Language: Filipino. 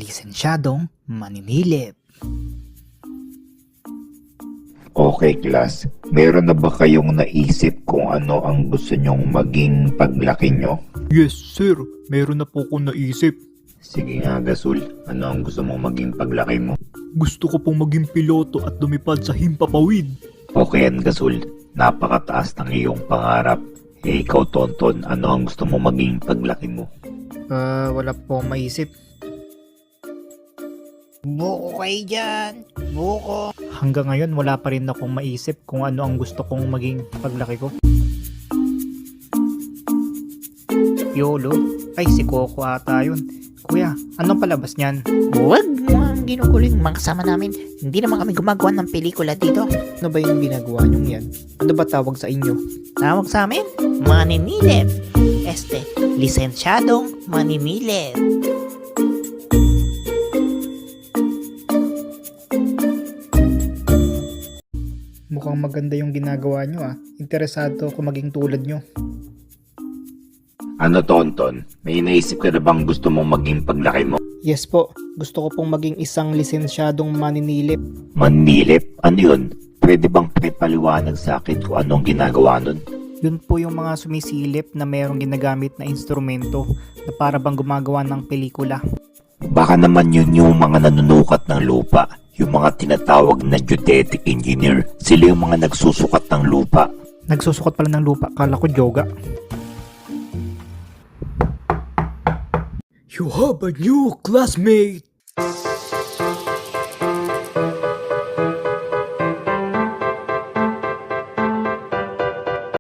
lisensyadong maninilip. Okay, class. Meron na ba kayong naisip kung ano ang gusto nyong maging paglaki nyo? Yes sir, meron na po akong naisip. Sige nga, Gasul. Ano ang gusto mong maging paglaki mo? Gusto ko pong maging piloto at lumipad sa himpapawid. Okay yan, Gasul. Napakataas ng iyong pangarap. Ikaw, Tonton, ano ang gusto mong maging paglaki mo? Wala po akong maisip. Buko kayo dyan. Buko. Hanggang ngayon wala pa rin akong maisip kung ano ang gusto kong maging paglaki ko. YOLO? Ay, si Coco ata yun. Kuya, anong palabas niyan? Huwag mo ang ginuguling mga kasama namin. Hindi naman kami gumagawa ng pelikula dito. Ano ba yung ginagawa niyong yan? Ano ba tawag sa inyo? Tawag sa amin, maninilip. Lisensyadong maninilip. Mukhang maganda yung ginagawa niyo ah. Interesado ako maging tulad niyo. Ano, Tonton? May naisip ka na bang gusto mong maging paglaki mo? Yes po, gusto ko pong maging isang lisensyadong maninilip. Manilip? Ano yun? Pwede bang paliwanag sa akin kung anong ginagawa nun? Yun po yung mga sumisilip na mayroong ginagamit na instrumento na para bang gumagawa ng pelikula. Baka naman yun yung mga nanunukat ng lupa. Yung mga tinatawag na geodetic engineer. Sila yung mga nagsusukat ng lupa. Nagsusukat pala ng lupa, kala ko yoga. You have a new classmate!